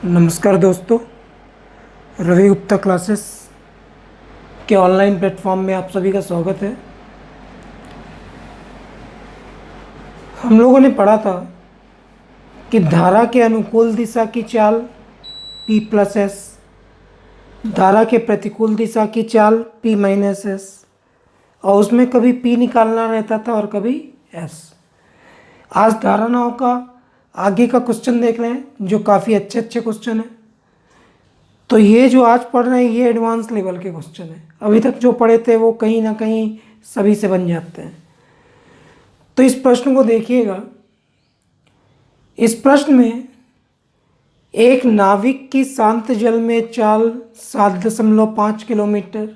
नमस्कार दोस्तों, रवि गुप्ता क्लासेस के ऑनलाइन प्लेटफॉर्म में आप सभी का स्वागत है। हम लोगों ने पढ़ा था कि धारा के अनुकूल दिशा की चाल P प्लस एस, धारा के प्रतिकूल दिशा की चाल P माइनस एस, और उसमें कभी P निकालना रहता था और कभी S। आज धारणाओं का आगे का क्वेश्चन देख रहे हैं जो काफ़ी अच्छे अच्छे क्वेश्चन हैं। तो ये जो आज पढ़ रहे हैं ये एडवांस लेवल के क्वेश्चन हैं। अभी तक जो पढ़े थे वो कहीं ना कहीं सभी से बन जाते हैं। तो इस प्रश्न को देखिएगा। इस प्रश्न में एक नाविक की शांत जल में चाल 7.5 किलोमीटर।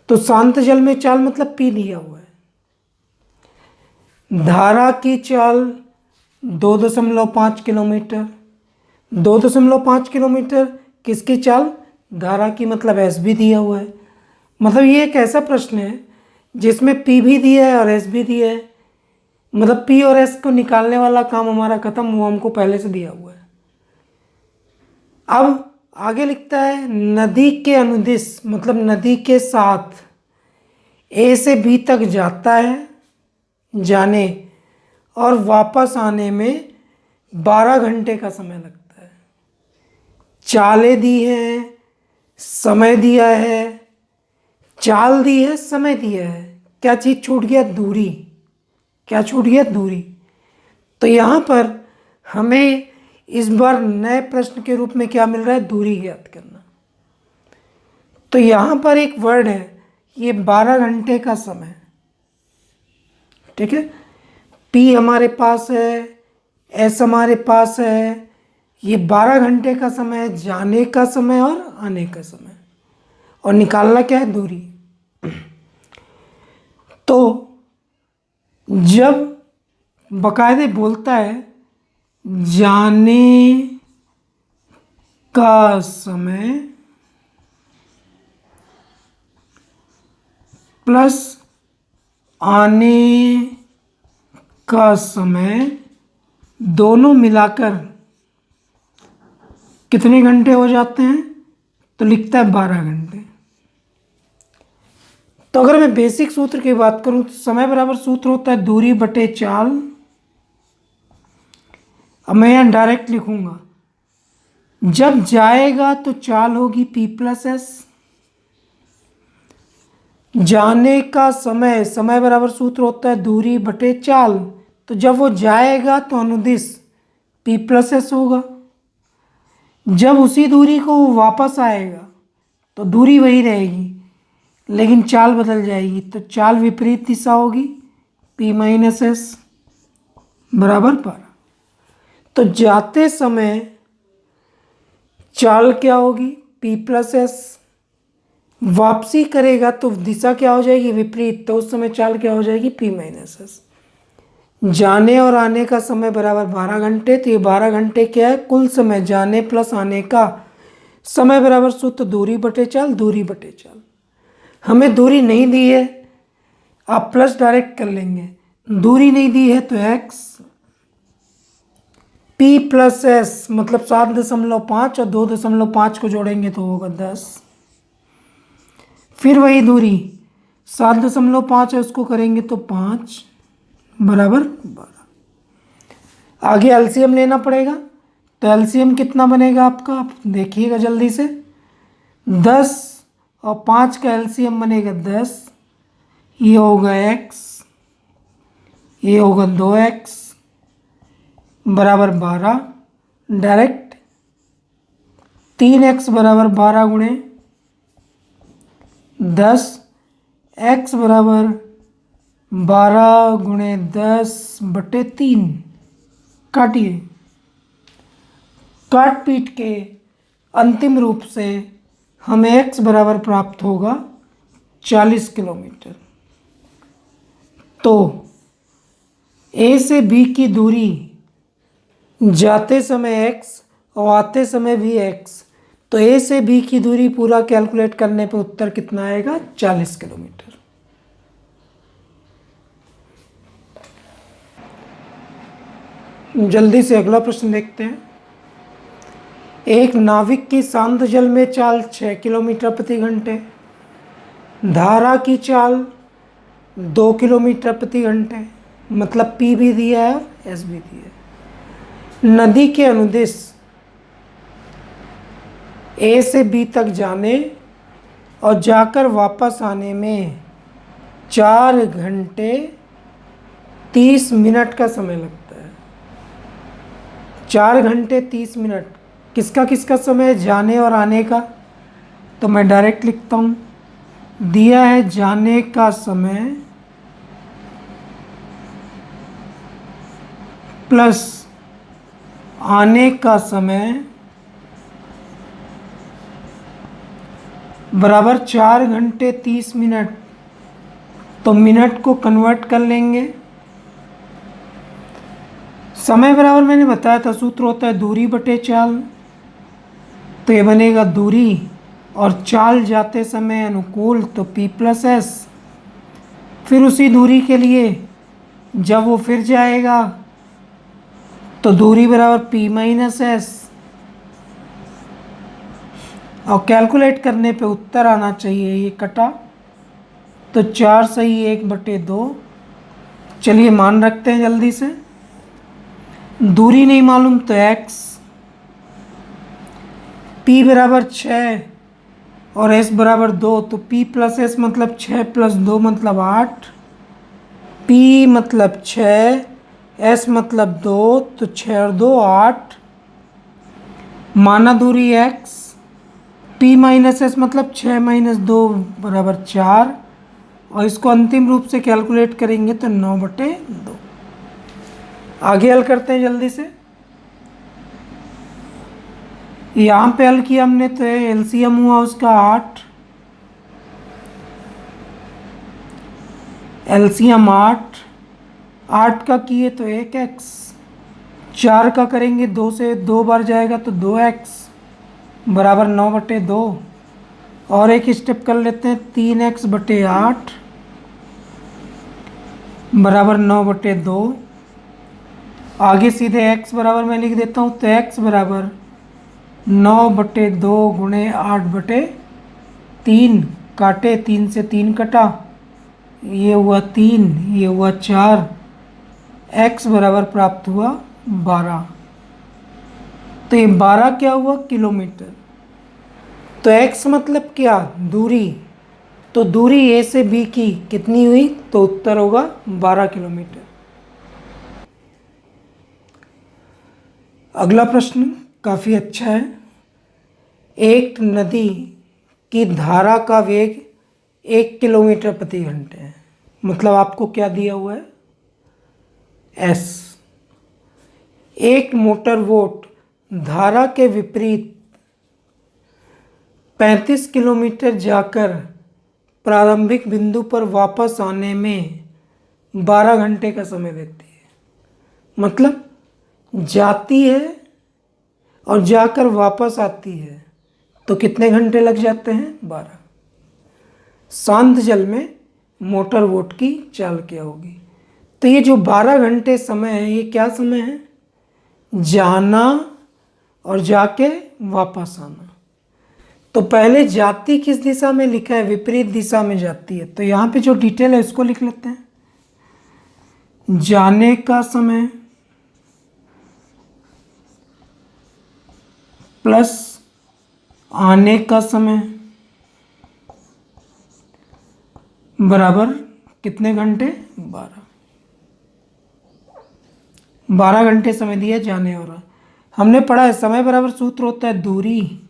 तो शांत जल में चाल मतलब P दिया हुआ है। धारा की चाल 2.5 किलोमीटर। 2.5 किलोमीटर किसकी चाल? धारा की, मतलब एस भी दिया हुआ है। मतलब ये एक ऐसा प्रश्न है जिसमें P भी दिया है और S भी दिया है। मतलब P और S को निकालने वाला काम हमारा खत्म, वो हमको पहले से दिया हुआ है। अब आगे लिखता है नदी के अनुदिश, मतलब नदी के साथ A से B तक जाता है, जाने और वापस आने में 12 घंटे का समय लगता है। चालें दी हैं, समय दिया है। चाल दी है, समय दिया है, क्या चीज़ छूट गया? दूरी। क्या छूट गया? दूरी। तो यहाँ पर हमें इस बार नए प्रश्न के रूप में क्या मिल रहा है? दूरी ज्ञात करना। तो यहाँ पर एक वर्ड है, ये 12 घंटे का समय। ठीक है, P हमारे पास है, S हमारे पास है। ये 12 घंटे का समय है, जाने का समय और आने का समय। और निकालना क्या है? दूरी। तो जब बकायदे बोलता है जाने का समय प्लस आने का समय, दोनों मिलाकर कितने घंटे हो जाते हैं? तो लिखता है 12 घंटे। तो अगर मैं बेसिक सूत्र की बात करूं तो समय बराबर सूत्र होता है दूरी बटे चाल। अब मैं यहां डायरेक्ट लिखूंगा, जब जाएगा तो चाल होगी P प्लस एस। जाने का समय, समय बराबर सूत्र होता है दूरी बटे चाल। तो जब वो जाएगा तो अनुदिश P प्लस एस होगा। जब उसी दूरी को वो वापस आएगा तो दूरी वही रहेगी लेकिन चाल बदल जाएगी। तो चाल विपरीत दिशा होगी, P माइनस एस बराबर 12। तो जाते समय चाल क्या होगी? P plus S. वापसी करेगा तो दिशा क्या हो जाएगी? विपरीत। तो उस समय चाल क्या हो जाएगी? P minus S. जाने और आने का समय बराबर 12 घंटे। तो ये 12 घंटे क्या है? कुल समय जाने प्लस आने का समय बराबर सूत्र दूरी बटे चाल, दूरी बटे चाल। हमें दूरी नहीं दी है, आप प्लस डायरेक्ट कर लेंगे। दूरी नहीं दी है तो x, P प्लस एस मतलब 7.5 और 2.5 को जोड़ेंगे तो होगा 10। फिर वही दूरी 7.5 है, उसको करेंगे तो 5 बराबर 12। आगे एलसीएम लेना पड़ेगा। तो एलसीएम कितना बनेगा आपका? आप देखिएगा जल्दी से। 10 और 5 का एलसीएम बनेगा 10। ये होगा x, ये होगा 2x बराबर 12। डायरेक्ट 3x बराबर 12 गुणे 10, x बराबर 12 गुणे 10 बटे 3। काटिए। काट पीट के अंतिम रूप से हमें x बराबर प्राप्त होगा 40 किलोमीटर। तो A से B की दूरी जाते समय x और आते समय भी x, तो A से B की दूरी पूरा कैलकुलेट करने पे उत्तर कितना आएगा? 40 किलोमीटर। जल्दी से अगला प्रश्न देखते हैं। एक नाविक की शांत जल में चाल 6 किलोमीटर प्रति घंटे, धारा की चाल 2 किलोमीटर प्रति घंटे, मतलब पी भी दिया है और एस भी दिया है। नदी के अनुदिश ए से बी तक जाने और जाकर वापस आने में 4 घंटे 30 मिनट का समय लगता है। 4 घंटे 30 मिनट किसका किसका समय, जाने और आने का? तो मैं डायरेक्ट लिखता हूँ, दिया है जाने का समय प्लस आने का समय बराबर 4 घंटे 30 मिनट। तो मिनट को कन्वर्ट कर लेंगे। समय बराबर मैंने बताया था सूत्र होता है दूरी बटे चाल, तो ये बनेगा दूरी और चाल जाते समय अनुकूल, तो P प्लस एस। फिर उसी दूरी के लिए जब वो फिर जाएगा तो दूरी बराबर P माइनस एस, और कैलकुलेट करने पे उत्तर आना चाहिए, ये कटा तो 4 सही 1/2। चलिए मान रखते हैं जल्दी से। दूरी नहीं मालूम तो x, p बराबर 6 और s बराबर 2, तो p प्लस एस मतलब 6 प्लस 2 मतलब 8, p मतलब 6, s मतलब 2, तो 6 और 2 8। माना दूरी x, p माइनस एस मतलब 6 माइनस 2 बराबर 4, और इसको अंतिम रूप से कैलकुलेट करेंगे तो 9/2। आगे हल करते हैं जल्दी से। यहाँ पे हल किया हमने तो एलसीएम हुआ उसका 8, एलसीएम 8 का किए तो 1x, 4 का करेंगे 2 से 2 बार जाएगा तो 2x बराबर 9/2। और एक स्टेप कर लेते हैं 3x/8 बराबर 9/2। आगे सीधे x बराबर मैं लिख देता हूँ, तो x बराबर 9/2 गुणे 8/3, काटे 3 से 3 कटा, ये हुआ 3, ये हुआ 4, x बराबर प्राप्त हुआ 12। तो ये 12 क्या हुआ, किलोमीटर। तो x मतलब क्या, दूरी। तो दूरी a से b की कितनी हुई, तो उत्तर होगा 12 किलोमीटर। अगला प्रश्न काफ़ी अच्छा है। एक नदी की धारा का वेग 1 किलोमीटर प्रति घंटे है, मतलब आपको क्या दिया हुआ है, s। एक मोटर बोट धारा के विपरीत 35 किलोमीटर जाकर प्रारंभिक बिंदु पर वापस आने में 12 घंटे का समय लेती है। मतलब जाती है और जाकर वापस आती है तो कितने घंटे लग जाते हैं, 12। शांत जल में मोटर बोट की चाल क्या होगी, तो ये जो 12 घंटे समय है ये क्या समय है, जाना और जाके वापस आना। तो पहले जाती किस दिशा में लिखा है, विपरीत दिशा में जाती है, तो यहाँ पे जो डिटेल है इसको लिख लेते हैं। जाने का समय प्लस आने का समय बराबर कितने घंटे, 12। 12 घंटे समय दिया जाने और हमने पढ़ा है समय बराबर सूत्र होता है दूरी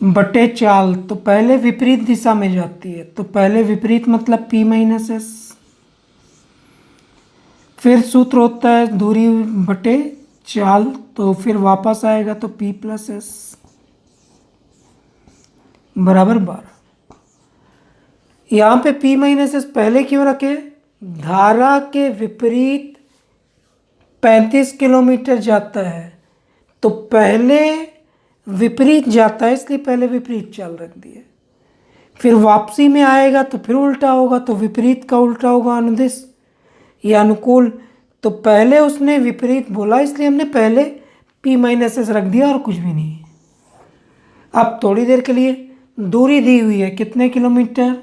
बटे चाल। तो पहले विपरीत दिशा में जाती है, तो पहले विपरीत मतलब p माइनस एस, फिर सूत्र होता है दूरी बटे चाल, तो फिर वापस आएगा तो p प्लस एस बराबर 12। यहाँ पे p माइनस एस पहले क्यों रखे, धारा के विपरीत 35 किलोमीटर जाता है, तो पहले विपरीत जाता है इसलिए पहले विपरीत चाल रख दिए। फिर वापसी में आएगा तो फिर उल्टा होगा, तो विपरीत का उल्टा होगा अनुदिश या अनुकूल। तो पहले उसने विपरीत बोला इसलिए हमने पहले पी माइनस एस रख दिया और कुछ भी नहीं है। अब थोड़ी देर के लिए दूरी दी हुई है कितने किलोमीटर,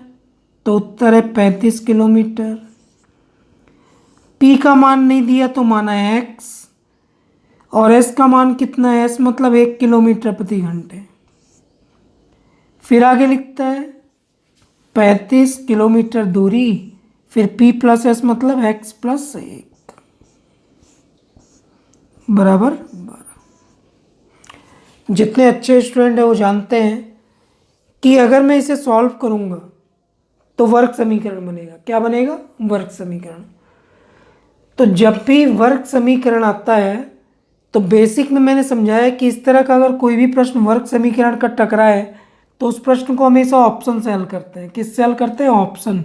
तो उत्तर है 35 किलोमीटर। पी का मान नहीं दिया तो माना है एक्स, और एस का मान कितना है, एस मतलब 1 किलोमीटर प्रति घंटे। फिर आगे लिखता है 35 किलोमीटर दूरी, फिर पी प्लस एस मतलब एक्स प्लस 1 बराबर 12। जितने अच्छे स्टूडेंट हैं वो जानते हैं कि अगर मैं इसे सॉल्व करूंगा तो वर्ग समीकरण बनेगा। क्या बनेगा, वर्ग समीकरण। तो जब भी वर्ग समीकरण आता है तो बेसिक में मैंने समझाया कि इस तरह का अगर कोई भी प्रश्न वर्ग समीकरण का टकराए तो उस प्रश्न को हमेशा ऑप्शन से हल करते हैं। किससे हल करते हैं, ऑप्शन।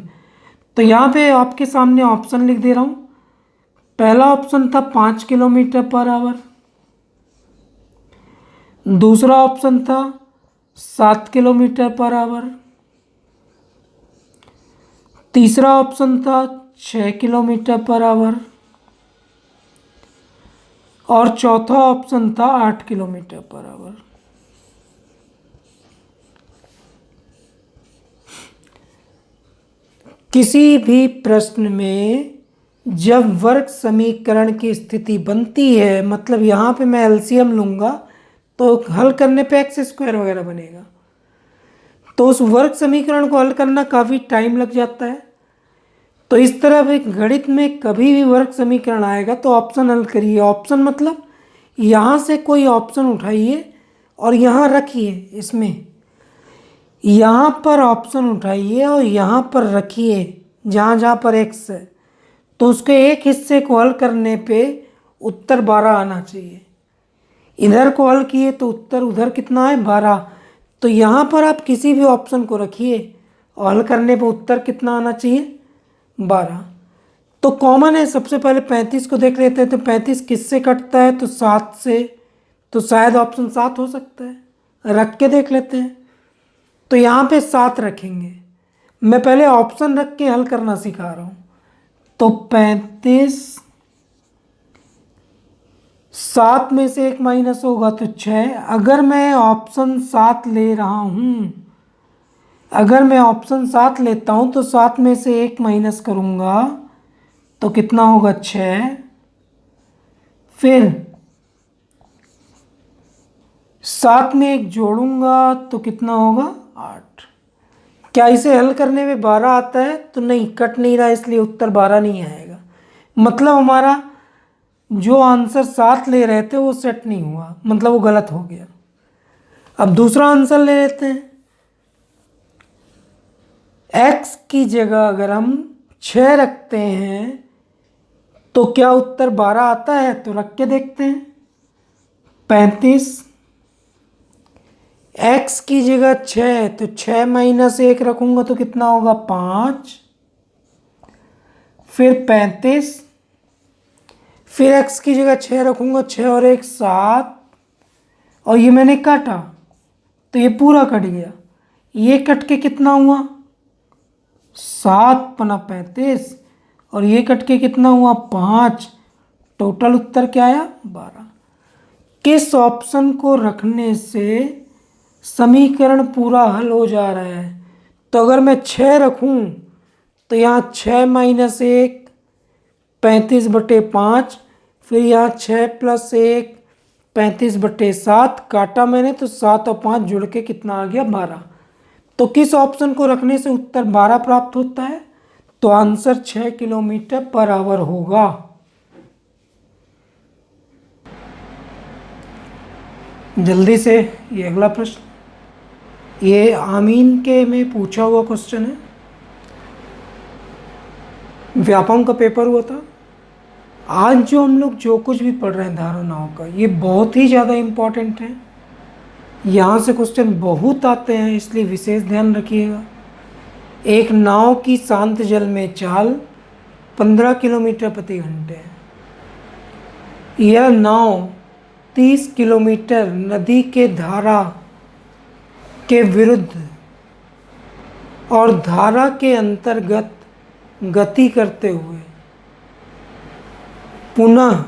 तो यहाँ पे आपके सामने ऑप्शन लिख दे रहा हूँ। पहला ऑप्शन था 5 किलोमीटर पर आवर, दूसरा ऑप्शन था 7 किलोमीटर पर आवर, तीसरा ऑप्शन था 6 किलोमीटर पर आवर, और चौथा ऑप्शन था 8 किलोमीटर पर आवर। किसी भी प्रश्न में जब वर्ग समीकरण की स्थिति बनती है, मतलब यहाँ पे मैं एलसीएम लूँगा तो हल करने पे एक्स स्क्वायर वगैरह बनेगा, तो उस वर्ग समीकरण को हल करना काफ़ी टाइम लग जाता है। तो इस तरह एक गणित में कभी भी वर्ग समीकरण आएगा तो ऑप्शन हल करिए। ऑप्शन मतलब यहाँ से कोई ऑप्शन उठाइए और यहाँ रखिए, इसमें यहाँ पर ऑप्शन उठाइए और यहाँ पर रखिए जहाँ जहाँ पर एक्स है, तो उसके एक हिस्से को हल करने पे उत्तर 12 आना चाहिए। इधर को हल किए तो उत्तर उधर कितना है, 12। तो यहाँ पर आप किसी भी ऑप्शन को रखिए और हल करने पे उत्तर कितना आना चाहिए, 12। तो कॉमन है, सबसे पहले 35 को देख लेते हैं। तो 35 किससे कटता है, तो 7 से, तो शायद ऑप्शन 7 हो सकता है। रख के देख लेते हैं। तो यहाँ पे 7 रखेंगे। मैं पहले ऑप्शन रख के हल करना सिखा रहा हूँ। तो 35, 7 में से 1 माइनस होगा तो 6। अगर मैं ऑप्शन 7 ले रहा हूँ, अगर मैं ऑप्शन 7 लेता हूँ तो 7 में से 1 माइनस करूँगा तो कितना होगा, 6। फिर 7 में 1 जोड़ूंगा तो कितना होगा, 8। क्या इसे हल करने में 12 आता है, तो नहीं, कट नहीं रहा, इसलिए उत्तर 12 नहीं आएगा। मतलब हमारा जो आंसर 7 ले रहे थे वो सेट नहीं हुआ, मतलब वो गलत हो गया। अब दूसरा आंसर ले लेते हैं। x की जगह अगर हम 6 रखते हैं तो क्या उत्तर 12 आता है, तो रख के देखते हैं। 35, x की जगह 6, तो 6 माइनस 1 रखूंगा तो कितना होगा, 5। फिर 35, फिर x की जगह 6 रखूंगा, 6 और 1 7, और ये मैंने काटा तो ये पूरा कट गया। ये कट के कितना हुआ, 7 पना 35, और ये कट के कितना हुआ, 5। टोटल उत्तर क्या आया, 12। किस ऑप्शन को रखने से समीकरण पूरा हल हो जा रहा है, तो अगर मैं 6 रखूं तो यहाँ 6 माइनस 1 35/5, फिर यहाँ 6 प्लस 1 35/7, काटा मैंने तो 7 और 5 जुड़ के कितना आ गया, 12। तो किस ऑप्शन को रखने से उत्तर 12 प्राप्त होता है, तो आंसर 6 किलोमीटर पर आवर होगा। जल्दी से ये अगला प्रश्न, ये आमीन के में पूछा हुआ क्वेश्चन है, व्यापम का पेपर हुआ था। आज जो हम लोग जो कुछ भी पढ़ रहे हैं धारणाओं का, ये बहुत ही ज़्यादा इम्पोर्टेंट है। यहाँ से क्वेश्चन बहुत आते हैं, इसलिए विशेष ध्यान रखिएगा। एक नाव की शांत जल में चाल 15 किलोमीटर प्रति घंटे है। यह नाव 30 किलोमीटर नदी के धारा के विरुद्ध और धारा के अंतर्गत गति करते हुए पुनः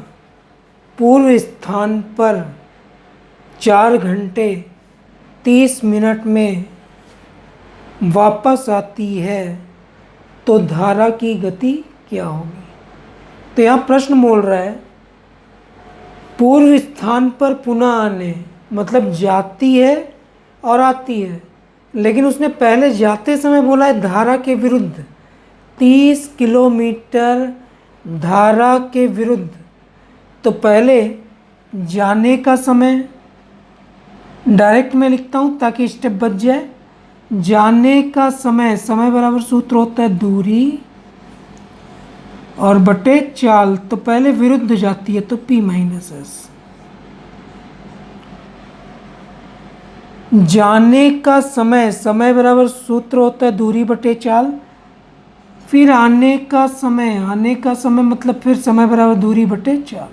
पूर्व स्थान पर 4 घंटे 30 मिनट में वापस आती है तो धारा की गति क्या होगी। तो यहाँ प्रश्न बोल रहा है पूर्व स्थान पर पुनः आने, मतलब जाती है और आती है, लेकिन उसने पहले जाते समय बोला है धारा के विरुद्ध, 30 किलोमीटर धारा के विरुद्ध। तो पहले जाने का समय डायरेक्ट में लिखता हूँ ताकि स्टेप बच जाए। जाने का समय, समय बराबर सूत्र होता है दूरी और बटे चाल। तो पहले विरुद्ध जाती है तो P माइनस एस। जाने का समय, समय बराबर सूत्र होता है दूरी बटे चाल। फिर आने का समय, आने का समय मतलब फिर समय बराबर दूरी बटे चाल,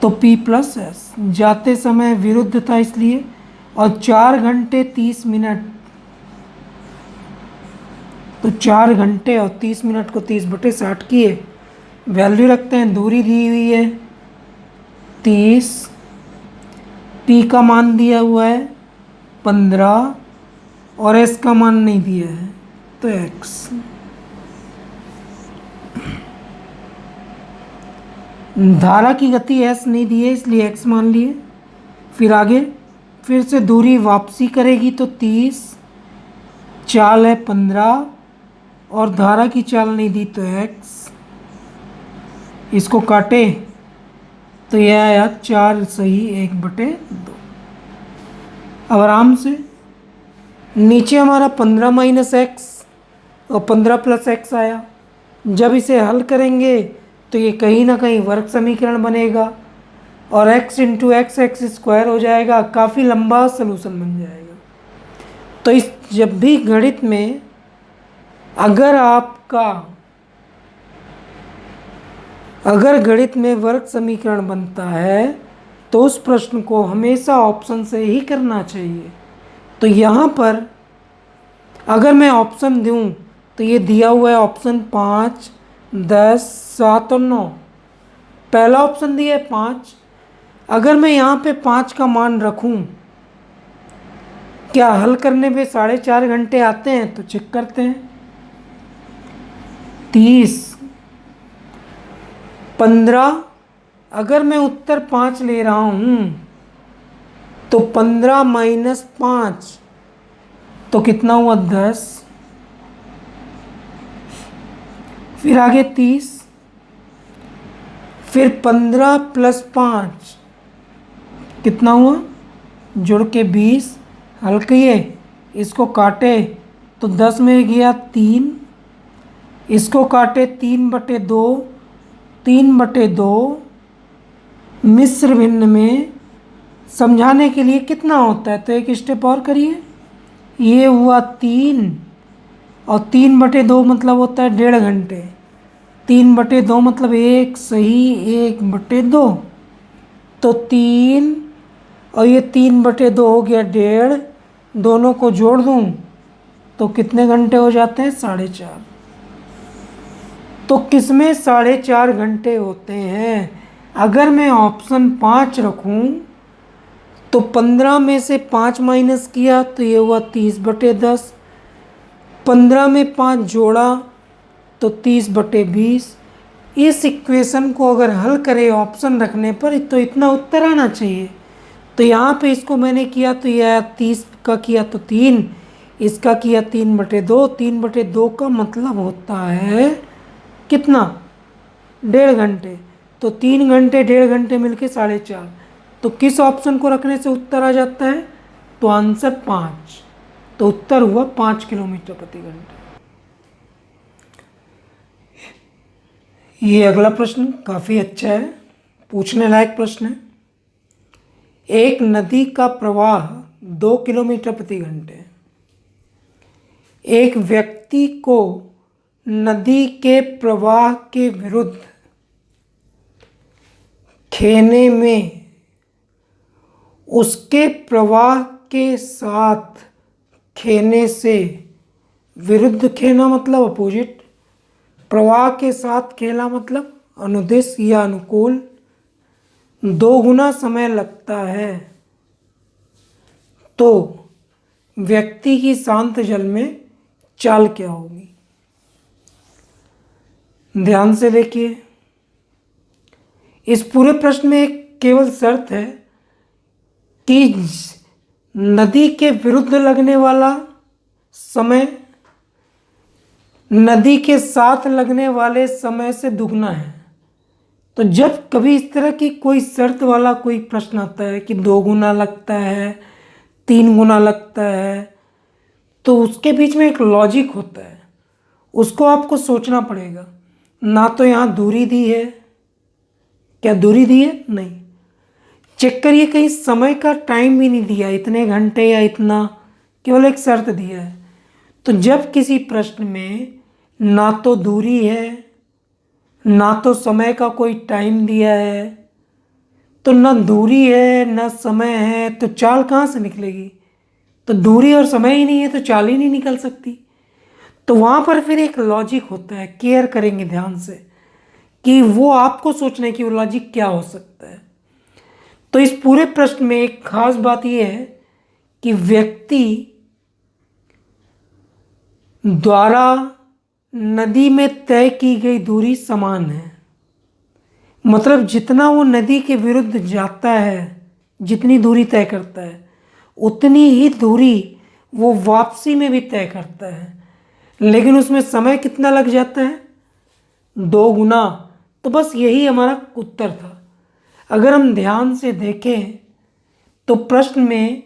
तो P प्लस एस। जाते समय विरुद्ध था इसलिए, और 4 घंटे 30 मिनट, तो 4 घंटे और 30 मिनट को 30/60 किए, वैल्यू रखते हैं। दूरी दी हुई है 30, P का मान दिया हुआ है 15 और S का मान नहीं दिया है तो X। धारा की गति S नहीं दी है इसलिए X मान लिए। फिर आगे फिर से दूरी वापसी करेगी तो 30, चाल है 15 और धारा की चाल नहीं दी तो X। इसको काटे तो यह आया 4 सही 1/2। अब आराम से नीचे हमारा 15 माइनस एक्स और 15 प्लस एक्स आया। जब इसे हल करेंगे तो ये कहीं ना कहीं वर्ग समीकरण बनेगा और x into x x square हो जाएगा, काफ़ी लंबा सलूशन बन जाएगा। तो इस जब भी गणित में अगर गणित में वर्ग समीकरण बनता है तो उस प्रश्न को हमेशा ऑप्शन से ही करना चाहिए। तो यहाँ पर अगर मैं ऑप्शन दूँ तो ये दिया हुआ है ऑप्शन 5, 10, 7 और 9। पहला ऑप्शन दिया है 5। अगर मैं यहाँ पे 5 का मान रखूँ, क्या हल करने पे 4.5 घंटे आते हैं? तो चेक करते हैं। 30, 15, अगर मैं उत्तर 5 ले रहा हूँ तो 15 माइनस 5 तो कितना हुआ 10। फिर आगे 30, फिर 15 प्लस 5 कितना हुआ, जोड़ के 20। हल किए, इसको काटे तो 10 में गया 3, इसको काटे 3/2, 3/2 मिश्र भिन्न में समझाने के लिए कितना होता है, तो एक स्टेप और करिए। ये हुआ 3 और 3/2 मतलब होता है 1.5 घंटे। 3/2 मतलब 1 सही 1/2, तो 3 और ये 3/2 हो गया 1.5। दोनों को जोड़ दूँ तो कितने घंटे हो जाते हैं? 4.5। तो किसमें 4.5 घंटे होते हैं? अगर मैं ऑप्शन 5 रखूं तो 15 में से 5 माइनस किया तो ये हुआ 30/10। 15 में 5 जोड़ा तो 30/20। इस इक्वेशन को अगर हल करें ऑप्शन रखने पर तो इतना उत्तर आना चाहिए। तो यहाँ पे इसको मैंने किया तो यह 30 का किया तो 3, इसका किया 3/2। 3/2 का मतलब होता है कितना? 1.5 घंटे। तो 3 घंटे 1.5 घंटे मिलके 4.5। तो किस ऑप्शन को रखने से उत्तर आ जाता है? तो आंसर 5। तो उत्तर हुआ 5 किलोमीटर प्रति घंटे। ये अगला प्रश्न काफ़ी अच्छा है, पूछने लायक प्रश्न है। एक नदी का प्रवाह 2 किलोमीटर प्रति घंटे। एक व्यक्ति को नदी के प्रवाह के विरुद्ध खेने में उसके प्रवाह के साथ खेने से, विरुद्ध खेना मतलब अपोजिट, प्रवाह के साथ खेला मतलब अनुदिश या अनुकूल, 2 गुना समय लगता है तो व्यक्ति की शांत जल में चाल क्या होगी? ध्यान से देखिए, इस पूरे प्रश्न में एक केवल शर्त है कि नदी के विरुद्ध लगने वाला समय नदी के साथ लगने वाले समय से दुगना है। तो जब कभी इस तरह की कोई शर्त वाला कोई प्रश्न आता है कि 2 गुना लगता है, 3 गुना लगता है, तो उसके बीच में एक लॉजिक होता है, उसको आपको सोचना पड़ेगा। ना तो यहाँ दूरी दी है, क्या दूरी दी है? नहीं। चेक करिए, कहीं समय का टाइम भी नहीं दिया, इतने घंटे या इतना, केवल एक शर्त दिया है। तो जब किसी प्रश्न में ना तो दूरी है, ना तो समय का कोई टाइम दिया है, तो ना दूरी है ना समय है, तो चाल कहाँ से निकलेगी? तो दूरी और समय ही नहीं है तो चाल ही नहीं निकल सकती। तो वहाँ पर फिर एक लॉजिक होता है, केयर करेंगे ध्यान से कि वो आपको सोचने की वो लॉजिक क्या हो सकता है। तो इस पूरे प्रश्न में एक खास बात यह है कि व्यक्ति द्वारा नदी में तय की गई दूरी समान है। मतलब जितना वो नदी के विरुद्ध जाता है, जितनी दूरी तय करता है, उतनी ही दूरी वो वापसी में भी तय करता है, लेकिन उसमें समय कितना लग जाता है? 2 गुना। तो बस यही हमारा उत्तर था। अगर हम ध्यान से देखें तो प्रश्न में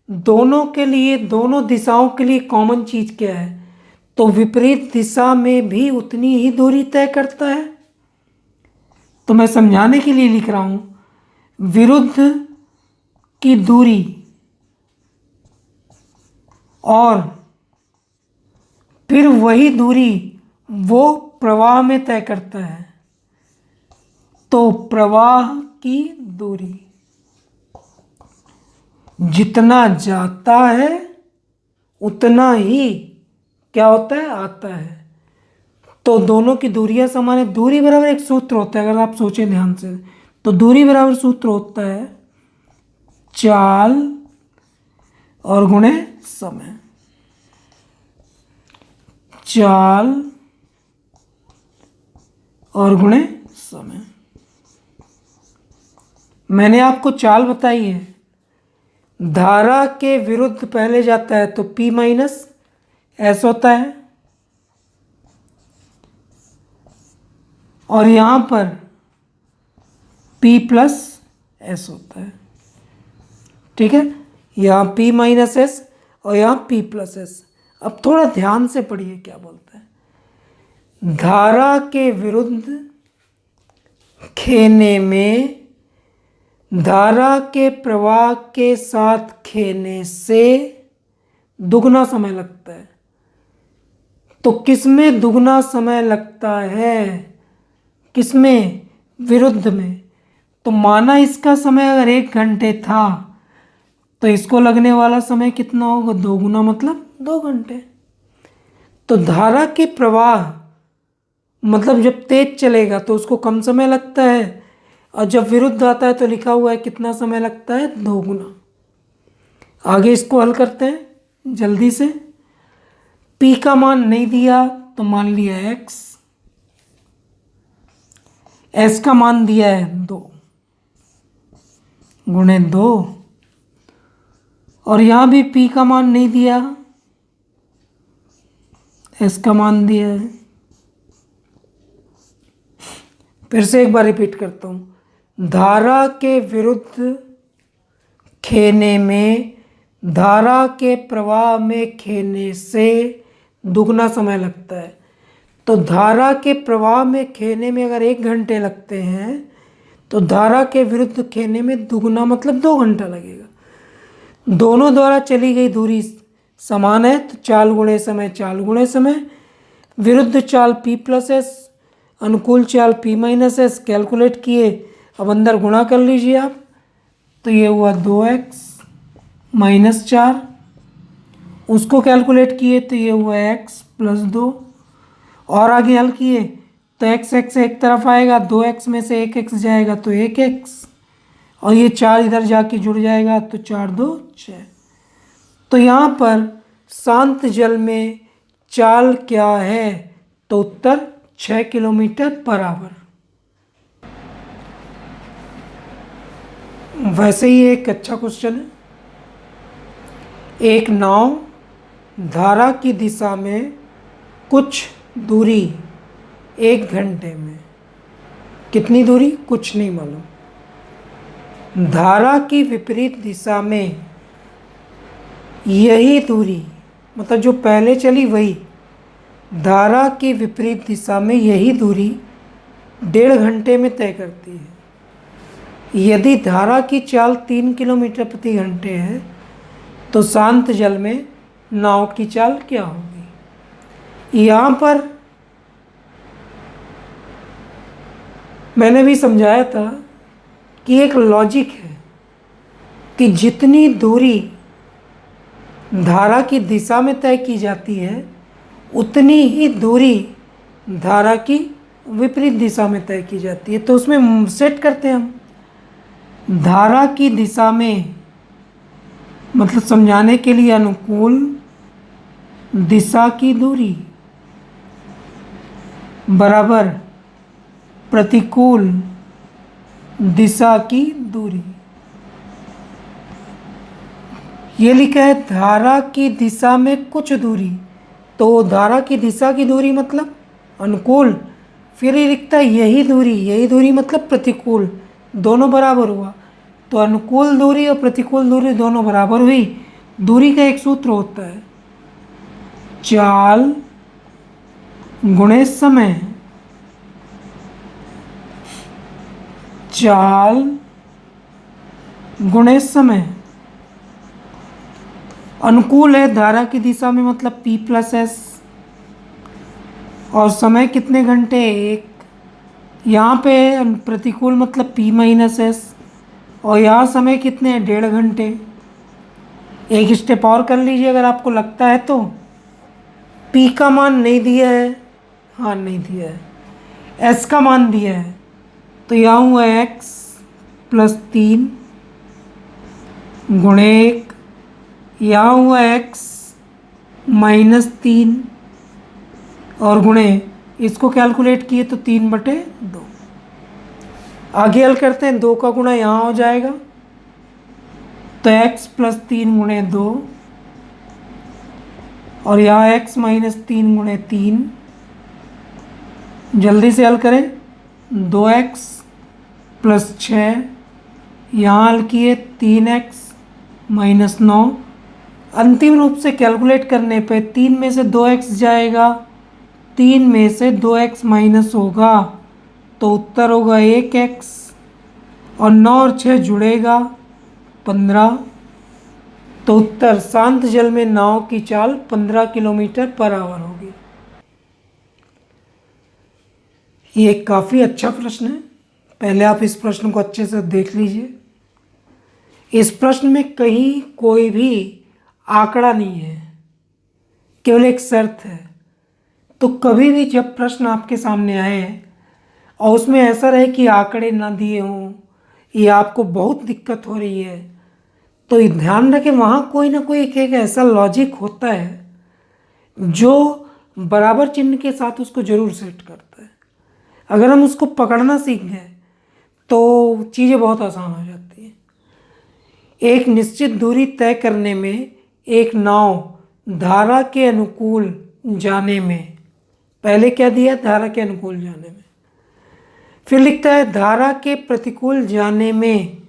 दोनों के लिए, दोनों दिशाओं के लिए कॉमन चीज़ क्या है? तो विपरीत दिशा में भी उतनी ही दूरी तय करता है। तो मैं समझाने के लिए लिख रहा हूं, विरुद्ध की दूरी और फिर वही दूरी वो प्रवाह में तय करता है। तो प्रवाह की दूरी जितना जाता है उतना ही क्या होता है? आता है। तो दोनों की दूरियां समान है। दूरी बराबर एक सूत्र होता है, अगर आप सोचें ध्यान से, तो दूरी बराबर सूत्र होता है चाल और गुणे समय। चाल और गुणे समय। मैंने आपको चाल बताई है, धारा के विरुद्ध पहले जाता है तो P माइनस S होता है, और यहां पर P प्लस S होता है। ठीक है, यहाँ P माइनस S और यहाँ P प्लस S। अब थोड़ा ध्यान से पढ़िए क्या बोलता है। धारा के विरुद्ध खेने में धारा के प्रवाह के साथ खेने से दुगना समय लगता है। तो किसमें दुगना समय लगता है? किसमें? विरुद्ध में। तो माना इसका समय अगर 1 घंटे था तो इसको लगने वाला समय कितना होगा? 2 गुना, मतलब 2 घंटे। तो धारा के प्रवाह मतलब जब तेज चलेगा तो उसको कम समय लगता है, और जब विरुद्ध आता है तो लिखा हुआ है कितना समय लगता है? 2 गुना। आगे इसको हल करते हैं जल्दी से। P का मान नहीं दिया तो मान लिया x, S का मान दिया है 2 गुणे 2, और यहां भी P का मान नहीं दिया, S का मान दिया है। फिर से एक बार रिपीट करता हूं, धारा के विरुद्ध खेने में धारा के प्रवाह में खेने से दुगना समय लगता है। तो धारा के प्रवाह में खेने में अगर 1 घंटे लगते हैं तो धारा के विरुद्ध खेने में दुगना मतलब 2 घंटा लगेगा। दोनों द्वारा चली गई दूरी समान है, तो चाल गुणे समय, चाल गुणे समय। विरुद्ध चाल P प्लस S, अनुकूल चाल P माइनस S। कैलकुलेट किए, अब अंदर गुणा कर लीजिए आप, तो ये हुआ 2x माइनस 4। उसको कैलकुलेट किए तो ये हुआ x प्लस 2, और आगे हल किए तो x एक तरफ आएगा, 2x में से 1x जाएगा तो 1x, और ये 4 इधर जाके जुड़ जाएगा तो 4 2 6। तो यहाँ पर शांत जल में चाल क्या है? तो उत्तर 6 किलोमीटर पर आवर। वैसे ही एक अच्छा क्वेश्चन है। एक नाव धारा की दिशा में कुछ दूरी 1 घंटे में, कितनी दूरी? कुछ नहीं मालूम। धारा की विपरीत दिशा में यही दूरी, मतलब जो पहले चली वही, धारा की विपरीत दिशा में यही दूरी 1.5 घंटे में तय करती है। यदि धारा की चाल 3 किलोमीटर प्रति घंटे है तो शांत जल में नाव की चाल क्या होगी? यहाँ पर मैंने भी समझाया था कि एक लॉजिक है कि जितनी दूरी धारा की दिशा में तय की जाती है उतनी ही दूरी धारा की विपरीत दिशा में तय की जाती है। तो उसमें सेट करते हैं हम धारा की दिशा में, मतलब समझाने के लिए अनुकूल दिशा की दूरी बराबर प्रतिकूल दिशा की दूरी। ये लिखा है धारा की दिशा में कुछ दूरी, तो धारा की दिशा की दूरी मतलब अनुकूल, फिर ये लिखता है यही दूरी मतलब प्रतिकूल, दोनों बराबर हुआ। तो अनुकूल दूरी और प्रतिकूल दूरी दोनों बराबर हुई। दूरी का एक सूत्र होता है चाल गुणे समय, चाल गुणे समय। अनुकूल है धारा की दिशा में मतलब P + S, और समय कितने घंटे? 1। यहाँ पे प्रतिकूल मतलब P - S, और यहाँ समय कितने हैं? 1.5 घंटे। एक स्टेप और कर लीजिए अगर आपको लगता है तो। P का मान नहीं दिया है, हाँ नहीं दिया है, S का मान दिया है, तो यहाँ हुआ x + 3 गुणे 1, यहाँ हुआ x - 3 और गुणे, इसको कैलकुलेट किए तो 3/2। आगे हल करते हैं, 2 का गुणा यहाँ हो जाएगा तो x + 3 गुणे 2, और यहाँ x - 3 गुणे 3। जल्दी से हल करें, 2x + 6, यहाँ हल किए 3x - 9। अंतिम रूप से कैलकुलेट करने पे 3 में से 2x जाएगा, 3 में से 2x माइनस होगा तो उत्तर होगा 1x, और 9 और 6 जुड़ेगा 15। तो उत्तर शांत जल में नाव की चाल 15 किलोमीटर पर आवर होगी। ये काफ़ी अच्छा प्रश्न है, पहले आप इस प्रश्न को अच्छे से देख लीजिए। इस प्रश्न में कहीं कोई भी आंकड़ा नहीं है, केवल एक शर्त है। तो कभी भी जब प्रश्न आपके सामने आए और उसमें ऐसा रहे कि आंकड़े ना दिए हों या आपको बहुत दिक्कत हो रही है, तो ध्यान रखें वहाँ कोई ना कोई एक ऐसा लॉजिक होता है जो बराबर चिन्ह के साथ उसको जरूर सेट करता है। अगर हम उसको पकड़ना सीख गए तो चीज़ें बहुत आसान हो जाती हैं। एक निश्चित दूरी तय करने में एक नाव धारा के अनुकूल जाने में, पहले क्या दिया? धारा के अनुकूल जाने में। फिर लिखता है धारा के प्रतिकूल जाने में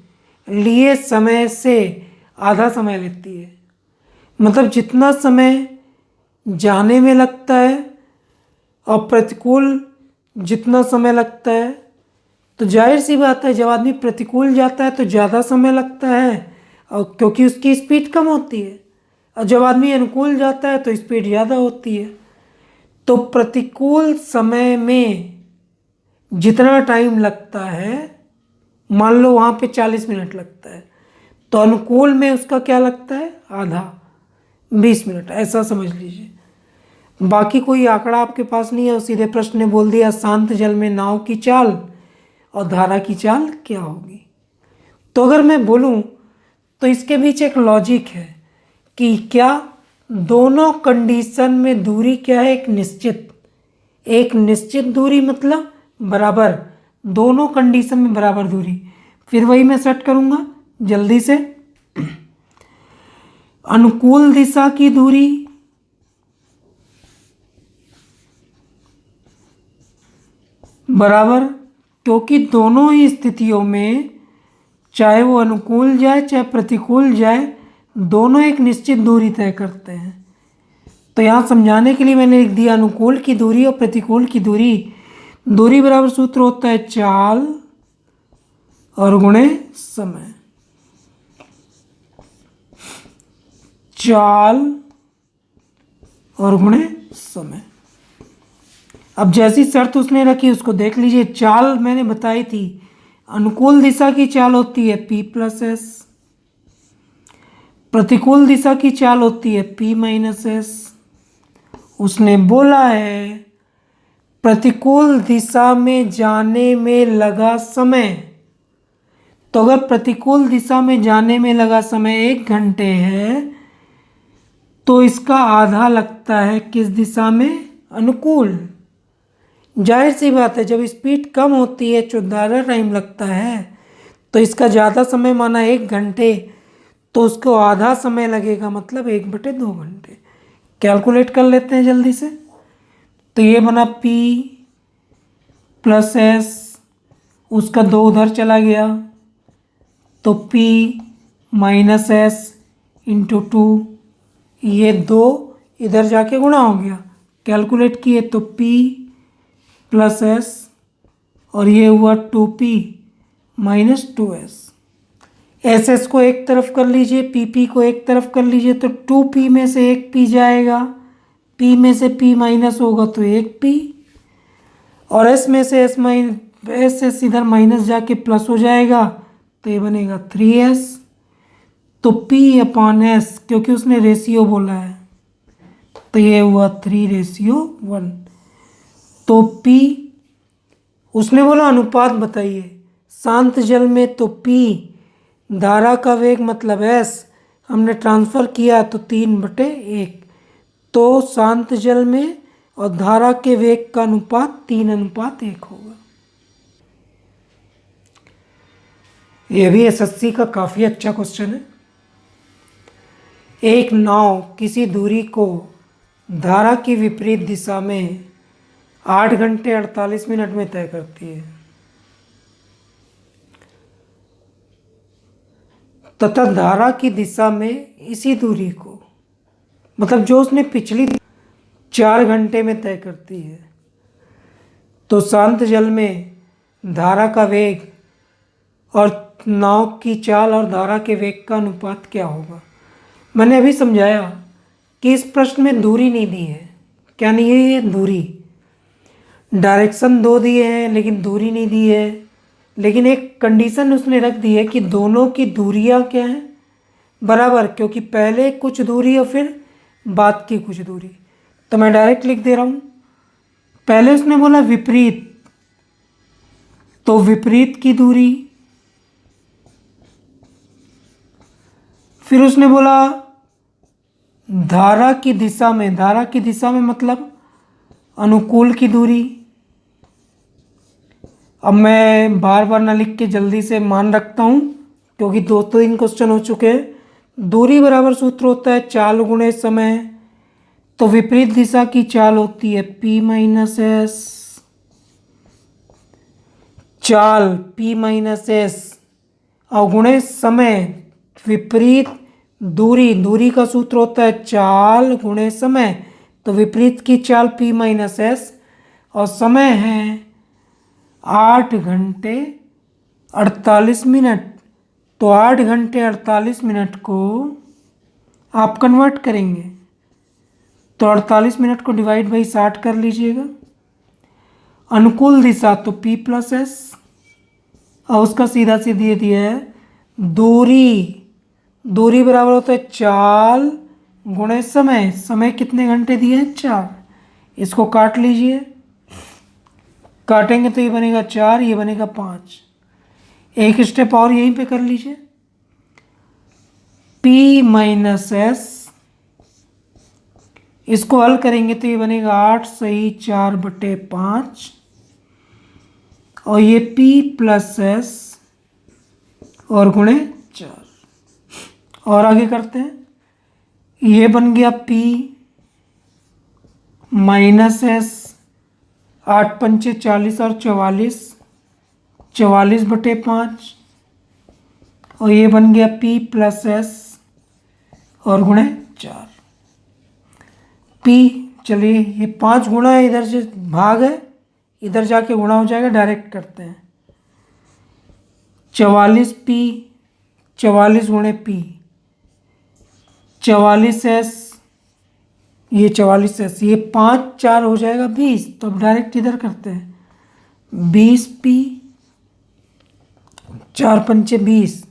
लिए समय से आधा समय लेती है। मतलब जितना समय जाने में लगता है और प्रतिकूल जितना समय लगता है, तो जाहिर सी बात है जब आदमी प्रतिकूल जाता है तो ज़्यादा समय लगता है, और क्योंकि उसकी स्पीड कम होती है, और जब आदमी अनुकूल जाता है तो स्पीड ज़्यादा होती है। तो प्रतिकूल समय में जितना टाइम लगता है, मान लो वहाँ पे 40 मिनट लगता है, तो अनुकूल में उसका क्या लगता है? आधा, 20 मिनट, ऐसा समझ लीजिए। बाकी कोई आंकड़ा आपके पास नहीं है, सीधे प्रश्न ने बोल दिया शांत जल में नाव की चाल और धारा की चाल क्या होगी। तो अगर मैं बोलूं तो इसके बीच एक लॉजिक है कि क्या दोनों कंडीशन में दूरी क्या है, एक निश्चित दूरी मतलब बराबर, दोनों कंडीशन में बराबर दूरी। फिर वही मैं सेट करूंगा जल्दी से। अनुकूल दिशा की दूरी बराबर, क्योंकि दोनों ही स्थितियों में चाहे वो अनुकूल जाए चाहे प्रतिकूल जाए, दोनों एक निश्चित दूरी तय करते हैं। तो यहाँ समझाने के लिए मैंने लिख दिया अनुकूल की दूरी और प्रतिकूल की दूरी, दूरी बराबर सूत्र होता है चाल और गुणे समय। चाल और गुणे समय। अब जैसी शर्त उसने रखी उसको देख लीजिए। चाल मैंने बताई थी, अनुकूल दिशा की चाल होती है P प्लस एस, प्रतिकूल दिशा की चाल होती है P माइनस एस। उसने बोला है प्रतिकूल दिशा में जाने में लगा समय, तो अगर प्रतिकूल दिशा में जाने में लगा समय 1 घंटे है तो इसका आधा लगता है किस दिशा में, अनुकूल। जाहिर सी बात है जब स्पीड कम होती है जो ज़्यादा टाइम लगता है तो इसका ज़्यादा समय माना 1 घंटे, तो उसको आधा समय लगेगा मतलब 1/2 घंटे। कैलकुलेट कर लेते हैं जल्दी से। तो ये बना P प्लस एस, उसका 2 उधर चला गया तो P माइनस एस इंटू 2, ये 2 इधर जाके गुणा हो गया। कैलकुलेट किए तो P प्लस एस और ये हुआ 2P minus 2S। S S को एक तरफ कर लीजिए, PP को एक तरफ कर लीजिए, तो 2P में से 1 P जाएगा, P में से P माइनस होगा तो 1P, और S में से S इधर माइनस जाके प्लस हो जाएगा तो ये बनेगा 3S। तो P/S, क्योंकि उसने रेशियो बोला है तो ये हुआ 3:1। तो P, उसने बोला अनुपात बताइए, शांत जल में तो P धारा का वेग मतलब S हमने ट्रांसफ़र किया तो 3/1, तो शांत जल में और धारा के वेग का अनुपात 3:1 होगा। यह भी एसएससी का काफ़ी अच्छा क्वेश्चन है। एक नाव किसी दूरी को धारा की विपरीत दिशा में 8 घंटे 48 मिनट में तय करती है तथा धारा की दिशा में इसी दूरी को, मतलब जो उसने पिछली 4 घंटे में तय करती है, तो शांत जल में धारा का वेग और नाव की चाल और धारा के वेग का अनुपात क्या होगा। मैंने अभी समझाया कि इस प्रश्न में दूरी नहीं दी है। क्या नहीं है, ये दूरी, डायरेक्शन 2 दिए हैं लेकिन दूरी नहीं दी है। लेकिन एक कंडीशन उसने रख दी है कि दोनों की दूरियां क्या हैं, बराबर, क्योंकि पहले कुछ दूरी और फिर बाद की कुछ दूरी। तो मैं डायरेक्ट लिख दे रहा हूँ। पहले उसने बोला विपरीत, तो विपरीत की दूरी, फिर उसने बोला धारा की दिशा में, धारा की दिशा में मतलब अनुकूल की दूरी। अब मैं बार बार ना लिख के जल्दी से मान रखता हूँ क्योंकि 2-3 क्वेश्चन हो चुके हैं। दूरी बराबर सूत्र होता है चाल गुणे समय, तो विपरीत दिशा की चाल होती है P माइनस एस, चाल P माइनस एस और गुणे समय विपरीत दूरी, दूरी का सूत्र होता है चाल गुणे समय, तो विपरीत की चाल P माइनस एस और समय है 8 घंटे 48 मिनट। तो 8 घंटे 48 मिनट को आप कन्वर्ट करेंगे तो 48 मिनट को डिवाइड बाई 60 कर लीजिएगा। अनुकूल दिशा तो P प्लस एस और उसका सीधा सीधे दिया है दूरी, दूरी बराबर होता है चाल गुणे समय, समय कितने घंटे दिए हैं 4। इसको काट लीजिए, काटेंगे तो ये बनेगा 4, ये बनेगा 5। एक स्टेप और यहीं पे कर लीजिए। p माइनस एस, इसको हल करेंगे तो ये बनेगा 8 सही 4/5, और ये p प्लस एस और गुणे 4। और आगे करते हैं, ये बन गया p माइनस एस, 8 पंचे 40 और 44, 44/5, और ये बन गया p प्लस एस और गुणे 4। p, चलिए ये 5 गुणा है, इधर से भाग है, इधर जाके गुणा हो जाएगा, डायरेक्ट करते हैं। 44p, 44 गुणे p, 44s, ये 44s, ये 5 4 हो जाएगा 20, तो अब डायरेक्ट इधर करते हैं। 20p, 4 पंचे 20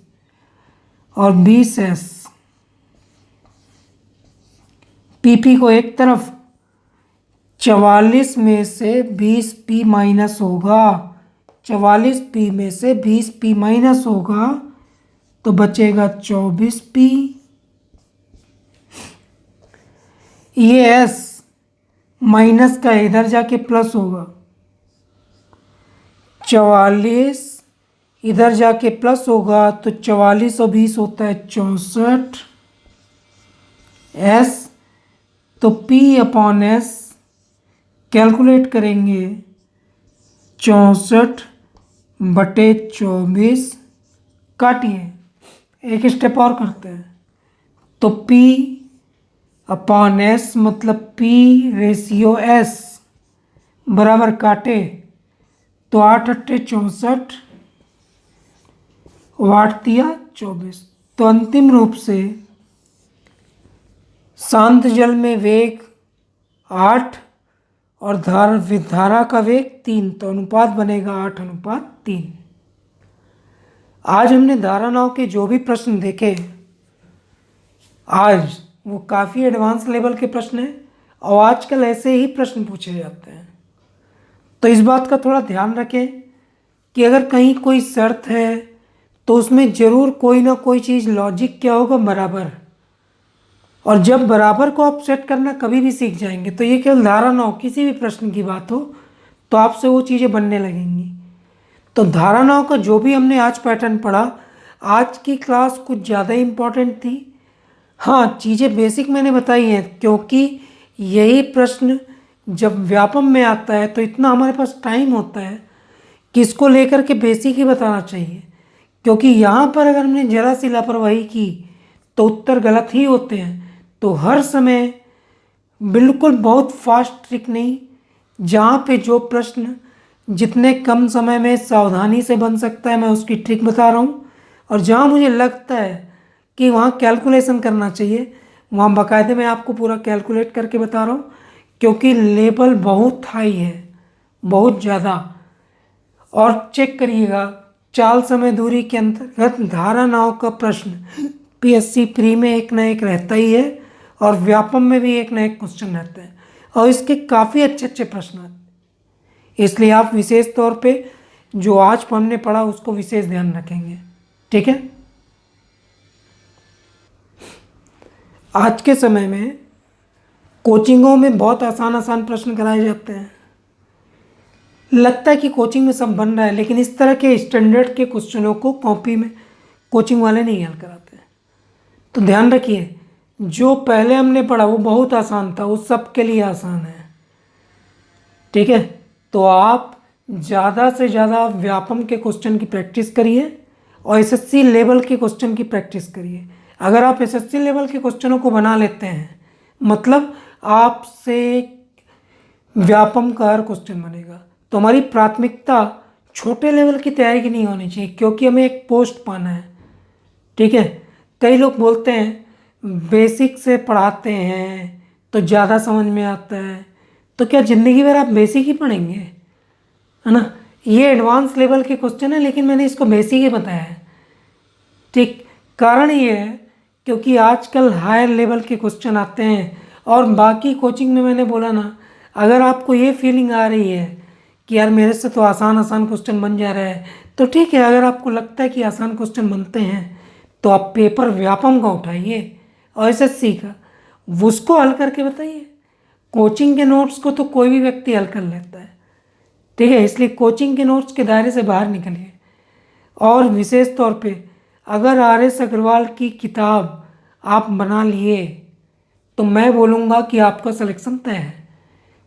और 20s, pp को एक तरफ, 44 में से 20p माइनस होगा, 44p में से 20p माइनस होगा तो बचेगा 24p। ये s माइनस का इधर जाके प्लस होगा, 44 इधर जाके प्लस होगा तो 44 और 20 होता है 64 s, तो p अपॉन s कैलकुलेट करेंगे 64/24, काटिए। एक स्टेप और करते हैं, तो p अपॉन s मतलब p रेशियो s बराबर काटे तो 8 8 64, 8 दिया 24। तो अंतिम रूप से शांत जल में वेग 8 और धारा का वेग 3, तो अनुपात बनेगा 8:3। आज हमने धारा नाव के जो भी प्रश्न देखे आज, वो काफ़ी एडवांस लेवल के प्रश्न हैं और आजकल ऐसे ही प्रश्न पूछे जाते हैं। तो इस बात का थोड़ा ध्यान रखें कि अगर कहीं कोई शर्त है तो उसमें ज़रूर कोई ना कोई चीज़ लॉजिक क्या होगा, बराबर। और जब बराबर को आप सेट करना कभी भी सीख जाएंगे तो ये केवल धारा ना हो, किसी भी प्रश्न की बात हो तो आपसे वो चीज़ें बनने लगेंगी। तो धारा नाव का जो भी हमने आज पैटर्न पढ़ा, आज की क्लास कुछ ज़्यादा इम्पॉर्टेंट थी। हाँ, चीज़ें बेसिक मैंने बताई हैं क्योंकि यही प्रश्न जब व्यापम में आता है तो इतना हमारे पास टाइम होता है कि इसको लेकर के बेसिक ही बताना चाहिए, क्योंकि यहाँ पर अगर हमने जरा सी लापरवाही की तो उत्तर गलत ही होते हैं। तो हर समय बिल्कुल बहुत फास्ट ट्रिक नहीं, जहाँ पे जो प्रश्न जितने कम समय में सावधानी से बन सकता है मैं उसकी ट्रिक बता रहा हूँ, और जहाँ मुझे लगता है कि वहाँ कैलकुलेशन करना चाहिए वहाँ बाकायदे मैं आपको पूरा कैलकुलेट करके बता रहा हूँ, क्योंकि लेवल बहुत हाई है, बहुत ज़्यादा। और चेक करिएगा, चाल समय दूरी के अंतर्गत धारा नाव का प्रश्न पीएससी प्री में एक ना एक रहता ही है और व्यापम में भी एक ना एक क्वेश्चन रहते हैं और इसके काफ़ी अच्छे अच्छे प्रश्न आते हैं। इसलिए आप विशेष तौर पे जो आज हमने पढ़ा उसको विशेष ध्यान रखेंगे, ठीक है। आज के समय में कोचिंगों में बहुत आसान आसान प्रश्न कराए जाते हैं, लगता है कि कोचिंग में सब बन रहा है, लेकिन इस तरह के स्टैंडर्ड के क्वेश्चनों को कॉपी में कोचिंग वाले नहीं हल कराते हैं। तो ध्यान रखिए, जो पहले हमने पढ़ा वो बहुत आसान था, वो सबके लिए आसान है, ठीक है। तो आप ज़्यादा से ज़्यादा व्यापम के क्वेश्चन की प्रैक्टिस करिए और एसएससी लेवल के क्वेश्चन की प्रैक्टिस करिए। अगर आप एसएससी लेवल के क्वेश्चनों को बना लेते हैं मतलब आपसे व्यापम का हर क्वेश्चन बनेगा। तो हमारी प्राथमिकता छोटे लेवल की तैयारी की नहीं होनी चाहिए, क्योंकि हमें एक पोस्ट पाना है, ठीक है। कई लोग बोलते हैं बेसिक से पढ़ाते हैं तो ज़्यादा समझ में आता है, तो क्या ज़िंदगी भर आप बेसिक ही पढ़ेंगे, है ना। ये एडवांस लेवल के क्वेश्चन है लेकिन मैंने इसको बेसिक ही बताया है, ठीक। कारण ये है क्योंकि आजकल हायर लेवल के क्वेश्चन आते हैं और बाकी कोचिंग में मैंने बोला ना, अगर आपको ये फीलिंग आ रही है कि यार मेरे से तो आसान आसान क्वेश्चन बन जा रहा है, तो ठीक है, अगर आपको लगता है कि आसान क्वेश्चन बनते हैं तो आप पेपर व्यापम का उठाइए और एसएससी का, उसको हल करके बताइए। कोचिंग के नोट्स को तो कोई भी व्यक्ति हल कर लेता है, ठीक है, इसलिए कोचिंग के नोट्स के दायरे से बाहर निकलिए। और विशेष तौर पे अगर आर एस अग्रवाल की किताब आप बना लिए तो मैं बोलूँगा कि आपका सिलेक्शन तय है।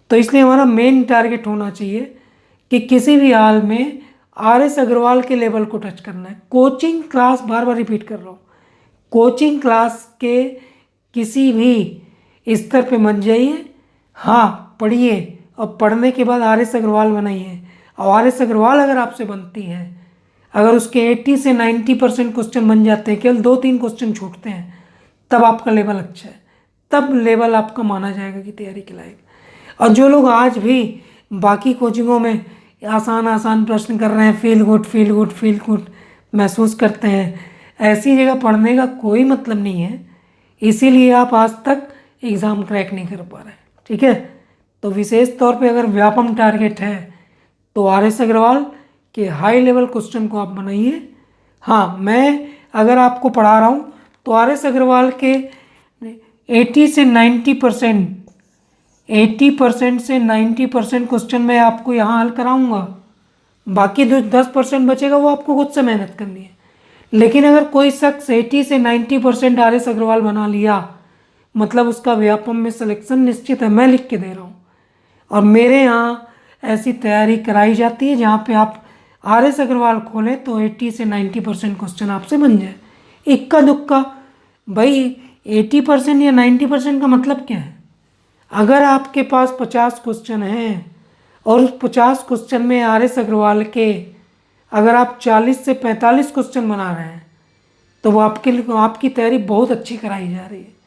तो इसलिए हमारा मेन टारगेट होना चाहिए कि किसी भी हाल में आर एस अग्रवाल के लेवल को टच करना है। कोचिंग क्लास, बार बार रिपीट कर रहा हूँ, कोचिंग क्लास के किसी भी स्तर पे मत जाइए। हाँ, पढ़िए और पढ़ने के बाद आर एस अग्रवाल बनाइए। और आर एस अग्रवाल अगर आपसे बनती है, अगर उसके 80 से 90% क्वेश्चन बन जाते हैं, केवल 2-3 क्वेश्चन छूटते हैं, तब आपका लेवल अच्छा है, तब लेवल आपका माना जाएगा कि तैयारी के लायक। और जो लोग आज भी बाकी कोचिंगों में आसान आसान प्रश्न कर रहे हैं, feel good feel good feel good महसूस करते हैं, ऐसी जगह पढ़ने का कोई मतलब नहीं है, इसीलिए आप आज तक एग्ज़ाम क्रैक नहीं कर पा रहे, ठीक है। तो विशेष तौर पे अगर व्यापम टारगेट है तो आर एस अग्रवाल के हाई लेवल क्वेश्चन को आप बनाइए। हाँ, मैं अगर आपको पढ़ा रहा हूँ तो आर एस अग्रवाल के 80 से 90%, 80% से 90% क्वेश्चन मैं आपको यहाँ हल कराऊंगा। बाकी जो 10% बचेगा वो आपको खुद से मेहनत करनी है। लेकिन अगर कोई शख्स 80 से 90% आर एस अग्रवाल बना लिया, मतलब उसका व्यापम में सिलेक्शन निश्चित है, मैं लिख के दे रहा हूँ। और मेरे यहाँ ऐसी तैयारी कराई जाती है जहाँ पे आप आर एस अग्रवाल खोलें तो 80 से 90% क्वेश्चन आपसे बन जाए। इक्का दुक्का, भाई 80% या 90% का मतलब क्या है? अगर आपके पास 50 क्वेश्चन हैं और उस 50 क्वेश्चन में आर एस अग्रवाल के अगर आप 40 से 45 क्वेश्चन बना रहे हैं तो वो आपके लिए, आपकी तैयारी बहुत अच्छी कराई जा रही है।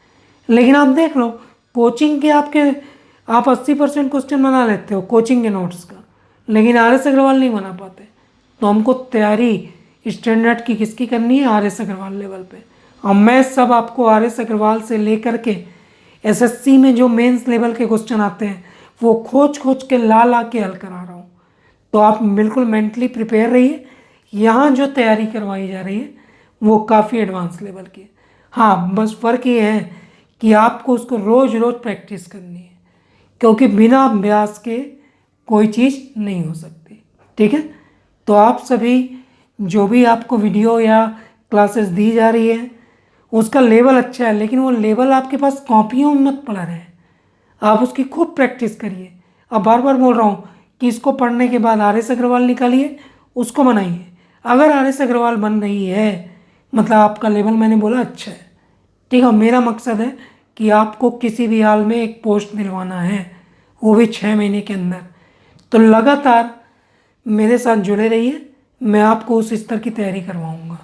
लेकिन आप देख लो, कोचिंग के आप 80% क्वेश्चन बना लेते हो कोचिंग के नोट्स का, लेकिन आर एस अग्रवाल नहीं बना पाते। तो हमको तैयारी स्टैंडर्ड की किसकी करनी है? आर एस अग्रवाल लेवल पे। और मैं सब आपको आर एस अग्रवाल से लेकर के एसएससी में जो मेंस लेवल के क्वेश्चन आते हैं वो खोज खोज के ला के हल करा रहा हूँ। तो आप बिल्कुल मेंटली प्रिपेयर रहिए। यहाँ जो तैयारी करवाई जा रही है वो काफ़ी एडवांस लेवल की है। हाँ, बस फ़र्क ये है कि आपको उसको रोज़ रोज़ प्रैक्टिस करनी है, क्योंकि बिना अभ्यास के कोई चीज़ नहीं हो सकती, ठीक है। तो आप सभी जो भी आपको वीडियो या क्लासेस दी जा रही है उसका लेवल अच्छा है, लेकिन वो लेवल आपके पास कॉपियों में मत पड़ा रहे, आप उसकी खूब प्रैक्टिस करिए। अब बार बार बोल रहा हूँ कि इसको पढ़ने के बाद आर एस अग्रवाल निकालिए, उसको बनाइए। अगर आर एस अग्रवाल बन रही है मतलब आपका लेवल, मैंने बोला, अच्छा है, ठीक है। मेरा मकसद है कि आपको किसी भी हाल में एक पोस्ट दिलवाना है, वो भी 6 महीने के अंदर। तो लगातार मेरे साथ जुड़े रहिए, मैं आपको उस स्तर की तैयारी करवाऊँगा।